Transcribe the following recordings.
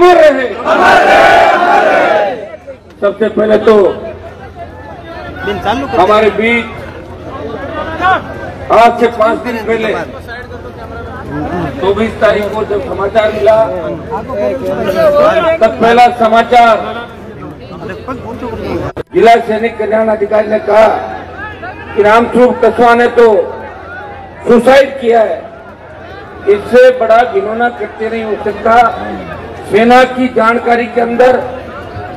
अमर रहे। सबसे पहले तो हमारे बीच आज से 5 दिन पहले 24 तारीख को जब समाचार मिला, तब पहला समाचार जिला सैनिक कल्याण अधिकारी ने कहा कि रामस्वरूप कस्वा ने तो सुसाइड किया है। इससे बड़ा घिनौना कृत्य नहीं हो सकता। सेना की जानकारी के अंदर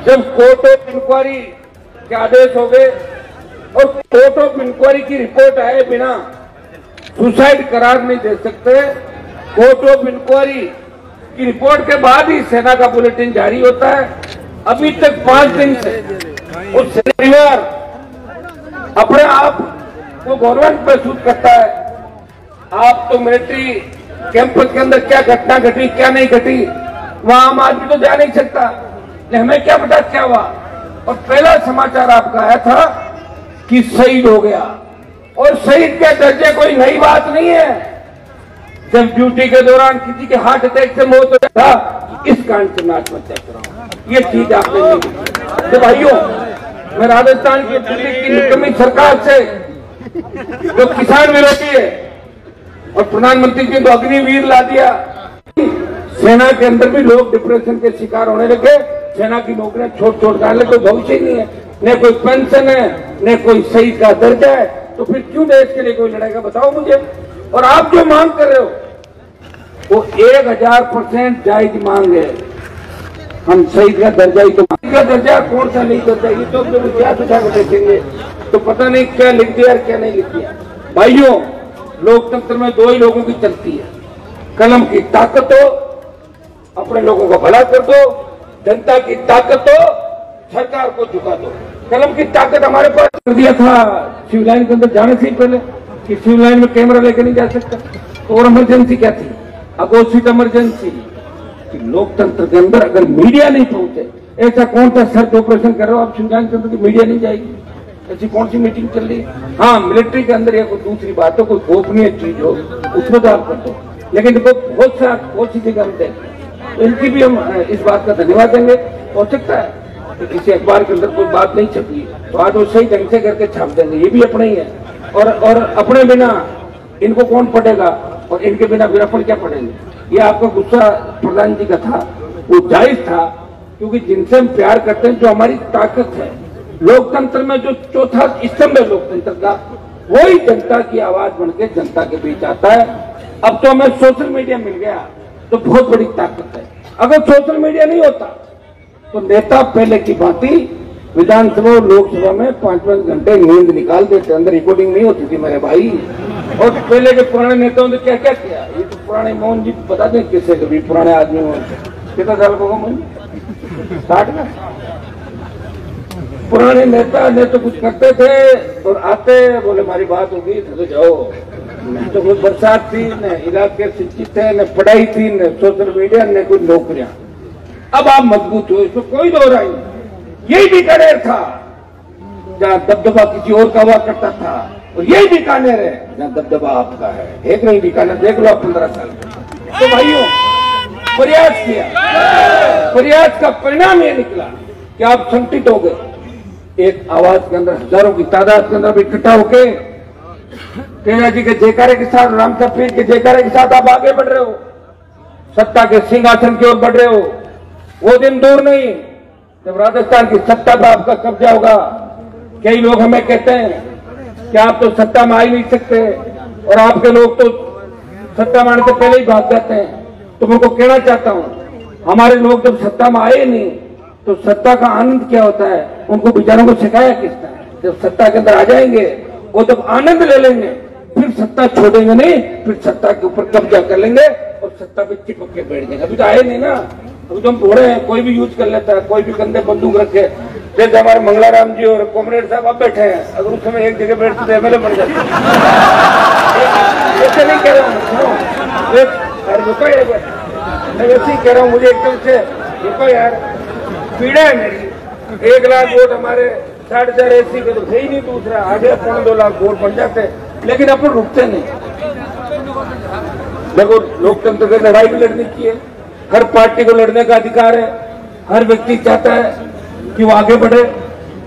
जब कोर्ट ऑफ इंक्वायरी के आदेश हो गए और कोर्ट ऑफ इंक्वायरी की रिपोर्ट आए बिना सुसाइड करार नहीं दे सकते। कोर्ट ऑफ इंक्वायरी की रिपोर्ट के बाद ही सेना का बुलेटिन जारी होता है। अभी तक 5 दिन से उस परिवार अपने आप को गवर्नमेंट महसूस करता है। आप तो मिलिट्री कैंपस के अंदर क्या घटना घटी क्या नहीं घटी वहां आम आदमी तो जा नहीं सकता, हमें क्या पता क्या हुआ। और पहला समाचार आपका आया था कि शहीद हो गया, और शहीद के दर्जे कोई नई बात नहीं है। जब ड्यूटी के दौरान किसी के हार्ट अटैक से मौत हो था, इस कारण से मैं आत्महत्या कर रहा हूं। ये चीज आपने नहीं की। तो भाइयों, मैं राजस्थान की दिल्ली की निकम्मी सरकार से जो किसान विरोधी है और प्रधानमंत्री जी को अग्निवीर ला दिया, सेना के अंदर भी लोग डिप्रेशन के शिकार होने लगे। सेना की नौकरियां छोड़ डालने कोई भविष्य नहीं है, न कोई पेंशन है, न कोई शहीद का दर्जा है। तो फिर क्यों देश के लिए कोई लड़ेगा, बताओ मुझे। और आप जो मांग कर रहे हो वो 1000% जायज मांग है। हम शहीद का दर्जा ही तो का दर्जा कौन सा नहीं दर्जा, ये तो जब इतिहास उठा कर देखेंगे तो पता नहीं क्या लिख दिया और क्या नहीं लिख दिया। भाइयों, लोकतंत्र में 2 ही लोगों की चलती है, कलम की ताकत हो, अपने लोगों को भला कर दो, जनता की ताकत हो, सरकार को झुका दो। कलम की ताकत हमारे पास कर दिया था सिविल लाइन के अंदर जाने से पहले कि सिविल लाइन में कैमरा लेकर नहीं जा सकता। तो और इमरजेंसी क्या थी, अघोषित इमरजेंसी कि लोकतंत्र के अंदर अगर मीडिया नहीं पहुंचे, ऐसा कौन सा सर्च ऑपरेशन कर रहे हो आप सिविल लाइन के अंदर कि मीडिया नहीं जाएगी, ऐसी कौन सी मीटिंग चल रही है। हाँ, मिलिट्री के अंदर या कोई दूसरी बात हो, कोई गोपनीय चीज हो, उसमें तो आप कर दो, लेकिन बहुत सी जगह हम देखते हैं। इनकी भी हम इस बात का धन्यवाद देंगे। हो सकता है कि किसी अखबार के अंदर कोई बात नहीं छपी तो आज वो सही ढंग से करके छाप देंगे, ये भी अपने ही है। और अपने बिना इनको कौन पढ़ेगा और इनके बिना विरफल क्या पढ़ेंगे। ये आपका गुस्सा प्रधान जी का था, वो जायज था, क्योंकि जिनसे हम प्यार करते हैं, जो हमारी ताकत है लोकतंत्र में, जो चौथा स्तंभ है लोकतंत्र का, वही जनता की आवाज बनकर जनता के बीच आता है। अब तो हमें सोशल मीडिया मिल गया तो बहुत बड़ी ताकत है। अगर सोशल मीडिया नहीं होता तो नेता पहले की भांति विधानसभा और लोकसभा में 5-5 घंटे नींद निकाल देते, अंदर रिकॉर्डिंग नहीं होती थी मेरे भाई। और पहले के पुराने नेताओं ने क्या क्या किया, ये तो पुराने मोहन जी बता दें किससे, कभी पुराने आदमी कितना साल को मोहन 60 में। पुराने नेता ने तो कुछ करते थे और आते बोले हमारी बात होगी तो जाओ। तो कोई बरसात थी, न इलाके शिक्षित थे, न पढ़ाई थी, न सोशल मीडिया, न कोई नौकरियां। अब आप मजबूत हो, इसमें कोई दो राय नहीं। यही बीकानेर था जहाँ दबदबा किसी और का हुआ करता था, और यही बीकानेर है जहाँ दबदबा आपका है। एक नहीं बीकानेर देख लो आप 15 साल। तो भाइयों, प्रयास किया, प्रयास का परिणाम ये निकला कि आप संगठित हो गए। एक आवाज के अंदर हजारों की तादाद के अंदर इकट्ठा होके तेजा जी के जयकारे के साथ, राम सफीर के जयकारे के साथ आप आगे बढ़ रहे हो, सत्ता के सिंहासन की ओर बढ़ रहे हो। वो दिन दूर नहीं जब राजस्थान की सत्ता पर आपका कब्जा होगा। कई लोग हमें कहते हैं कि आप तो सत्ता में आ ही नहीं सकते, और आपके लोग तो सत्ता में आने से पहले ही भाग जाते हैं। तो मैं उनको कहना चाहता हूं, हमारे लोग जब सत्ता में आए नहीं तो सत्ता का आनंद क्या होता है उनको बेचारों को सिखाया किसने। जब सत्ता के अंदर आ जाएंगे, वो जब आनंद ले लेंगे, फिर सत्ता छोड़ेंगे नहीं, फिर सत्ता के ऊपर कब्जा कर लेंगे और सत्ता पे चिपक के बैठ जाएंगे। अभी तो आए नहीं ना, अभी तो हम बूढ़े हैं, कोई भी यूज कर लेता है, कोई भी कंधे बंदूक रखे। जैसे हमारे मंगलाराम जी और कॉमरेड साहब आप बैठे हैं, अगर उस समय एक जगह बैठते तो एमएलए बन जाते। ऐसे नहीं कह रहा हूँ, रुको यार, मैं वैसे ही कह रहा हूँ, मुझे एकदम से रुको यार, पीड़ा है मेरी। 1 लाख वोट हमारे 60,000 एसी के तो थे ही नहीं, दूसरा आगे 2.25 लाख वोट बन जाते, लेकिन अपन रुकते नहीं। देखो, लोकतंत्र की लड़ाई भी लड़नी चाहिए, हर पार्टी को लड़ने का अधिकार है, हर व्यक्ति चाहता है कि वो आगे बढ़े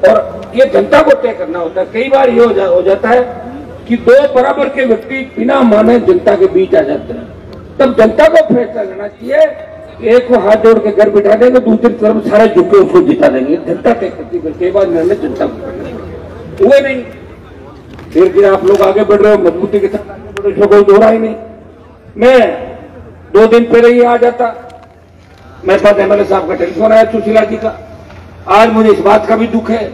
और ये जनता को तय करना होता है। कई बार ये हो जाता है कि दो बराबर के व्यक्ति बिना माने जनता के बीच आ जाते हैं, तब जनता को फैसला लेना चाहिए। एक को हाथ जोड़ के घर बिठा देंगे, दूसरी तरफ सारे झुके उसको जिता देंगे, जनता तय करती है। कई बार निर्णय जनता को हुए नहीं, फिर आप लोग आगे बढ़ रहे हो, मजबूती के साथ आगे बढ़ रहे हो, कोई दोहरा ही नहीं। मैं 2 दिन पहले ही आ जाता, मेरे पास एमएलए साहब का टेलीफोन आया सुशीला जी का। आज मुझे इस बात का भी दुख है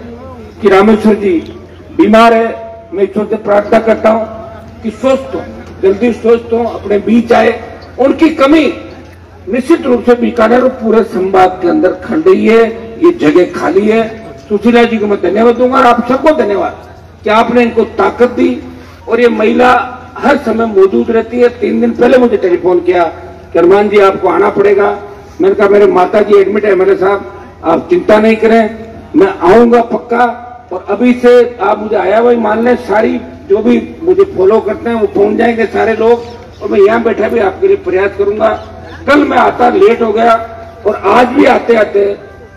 कि रामेश्वर जी बीमार है। मैं ईश्वर से प्रार्थना करता हूं कि स्वस्थ हो, जल्दी स्वस्थ हो, अपने बीच आए। उनकी कमी निश्चित रूप से बीकानेर और पूरे संभाग के अंदर खल रही है, ये जगह खाली है। सुशीला जी को मैं धन्यवाद दूंगा और आप सबको धन्यवाद कि आपने इनको ताकत दी और ये महिला हर समय मौजूद रहती है। 3 दिन पहले मुझे टेलीफोन किया कि अरमान जी आपको आना पड़ेगा। मैंने कहा मेरे माता जी एडमिट है, एमएलए साहब आप चिंता नहीं करें, मैं आऊंगा पक्का। और अभी से आप मुझे आया हुआ मान लें, सारी जो भी मुझे फॉलो करते हैं वो पहुंच जाएंगे सारे लोग, और मैं यहाँ बैठा भी आपके लिए प्रयास करूंगा। कल मैं आता लेट हो गया और आज भी आते आते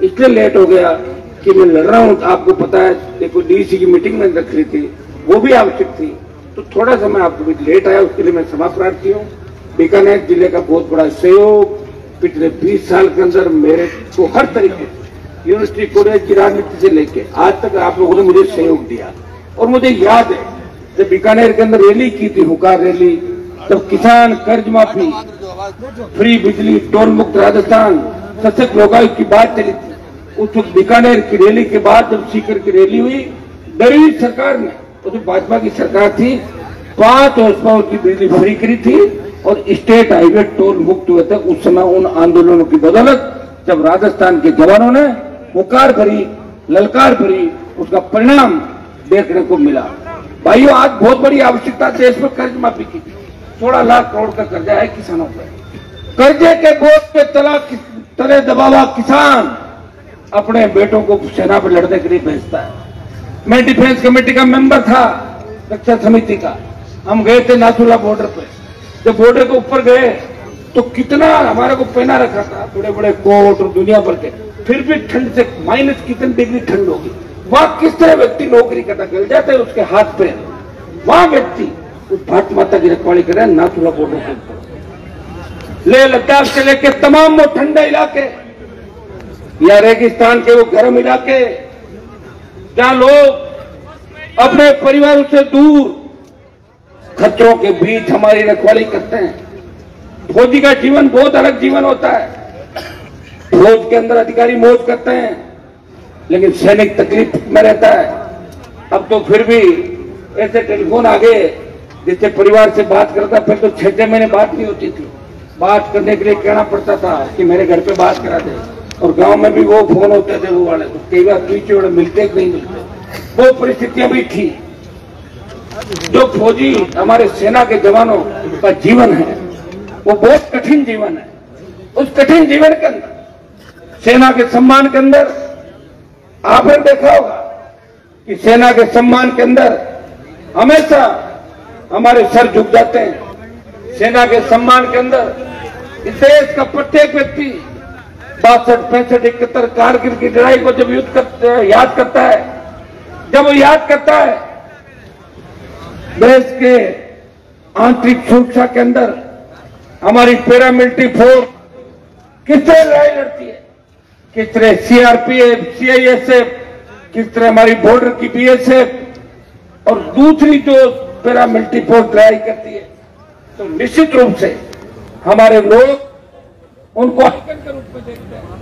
इसलिए लेट हो गया कि मैं लड़ रहा हूँ। आपको पता है देखो डीसी की मीटिंग में रख ली थी, वो भी आवश्यक थी, तो थोड़ा सा मैं आपको भी लेट आया, उसके लिए मैं क्षमा प्रार्थी हूँ। बीकानेर जिले का बहुत बड़ा सहयोग पिछले 20 साल के अंदर मेरे को हर तरीके से यूनिवर्सिटी कॉलेज की राजनीति से लेके आज तक आप लोगों ने मुझे सहयोग दिया। और मुझे याद है जब बीकानेर के अंदर रैली की थी, हुकार रैली, तब किसान कर्ज माफी, फ्री बिजली, टोल मुक्त राजस्थान, सशक्त लोकायुक्त की बात चली थी। उस वक्त बीकानेर की रैली के बाद जब सीकर की रैली हुई, डरी सरकार ने, वो जो भाजपा की सरकार थी, 5 हॉर्स पावर की बिजली फ्री करी थी और स्टेट हाईवे टोल मुक्त हुए थे। उस समय उन आंदोलनों की बदौलत जब राजस्थान के जवानों ने पुकार भरी, ललकार भरी, उसका परिणाम देखने को मिला। भाइयों आज बहुत बड़ी आवश्यकता देश में कर्ज माफी की, 16 लाख करोड़ का कर्जा है किसानों पर। कर्जे के बोझ पे तले दबावा किसान अपने बेटों को सेना पर लड़ने के लिए भेजता है। मैं डिफेंस कमेटी का मेंबर था, रक्षा समिति का। हम गए थे नाथुला बॉर्डर पे, जब बॉर्डर के ऊपर गए तो कितना हमारे को पहना रखा था, बड़े बड़े कोट और दुनिया भर के, फिर भी ठंड से माइनस कितनी डिग्री ठंड होगी। वहां किस तरह व्यक्ति नौकरी करता, गल जाता है उसके हाथ पे। वहां व्यक्ति उस भारत माता की रखवाली कर रहे हैं नाथुला बॉर्डर के ऊपर। लेह लद्दाख से लेकर तमाम वो ठंडे इलाके या रेगिस्तान के वो गर्म इलाके जहां लोग अपने परिवारों से दूर खतरों के बीच हमारी रखवाली करते हैं। फौजी का जीवन बहुत अलग जीवन होता है। फौज के अंदर अधिकारी मौज करते हैं, लेकिन सैनिक तकलीफ में रहता है। अब तो फिर भी ऐसे टेलीफोन आ गए जिससे परिवार से बात करता, फिर तो 6 महीने बात नहीं होती थी। बात करने के लिए कहना पड़ता था कि मेरे घर पे बात करा दे, और गांव में भी वो फोन होते थे वो वाले, तो कई बार पीछे वाले मिलते नहीं मिलते, वो परिस्थितियां भी थी। जो फौजी हमारे सेना के जवानों का जीवन है वो बहुत कठिन जीवन है। उस कठिन जीवन के अंदर सेना के सम्मान के अंदर आपने देखा होगा कि सेना के सम्मान के अंदर हमेशा हमारे सर झुक जाते हैं। सेना के सम्मान के अंदर इस देश का प्रत्येक व्यक्ति 62, 65, 71 कारगिल की लड़ाई को जब याद करता है, जब वो याद करता है देश के आंतरिक सुरक्षा के अंदर हमारी पैरामिलिट्री फोर्स किस तरह लड़ाई लड़ती है, किस तरह सीआरपीएफ, सीआईएसएफ, किस तरह हमारी बॉर्डर की बीएसएफ और दूसरी जो पैरामिलिट्री फोर्स लड़ाई करती है, तो निश्चित रूप से हमारे लोग उनको आइकन के रूप में देखते हैं।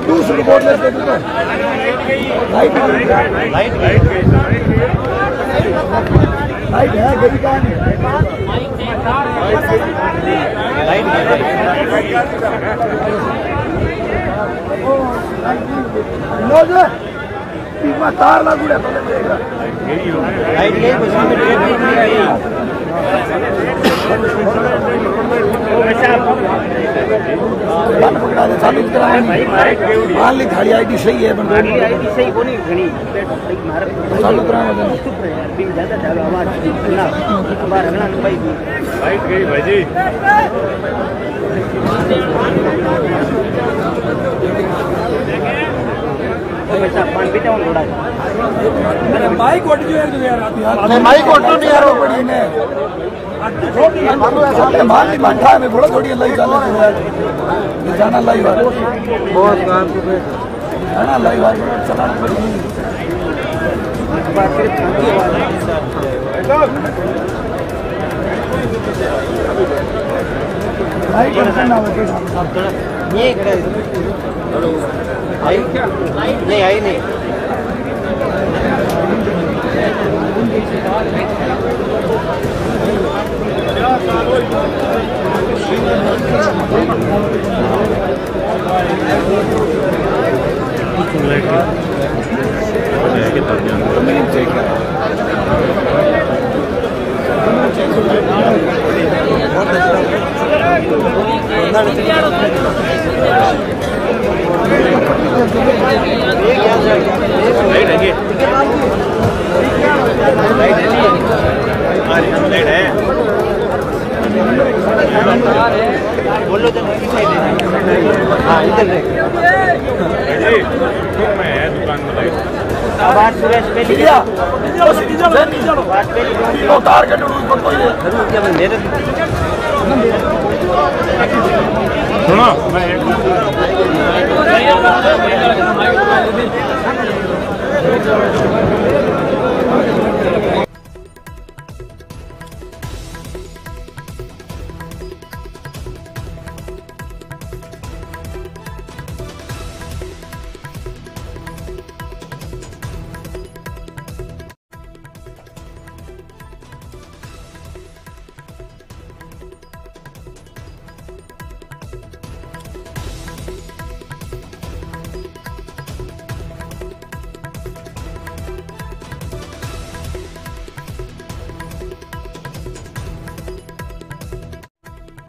दूसरी बोर्ड लाइट है गई कहां तार लागू है पकड़ा दे चालू मान ली थारी आईडी सही है आईडी सही कोनी घणी चालू कराना ज्यादा चालू आवाज ना बार हगना भाई लाइट गई भाई जी पान पीते हूं थोड़ा माइक कोट जो है यार माइक कोट नहीं यार वो बड़ी ने मान ली बैठा में बड़ा थोड़ी लाइव चल रही है जाना लाइव बहुत काम को जाना लाइव चलाना पड़ेगी माइक करना ना ये खड़े आई क्या नहीं आई नहीं बोलो तो नहीं हाँ इधर मैं दुकान में लाइट आवाज सुरेश पे लिया उतार के कोई सुनो मैं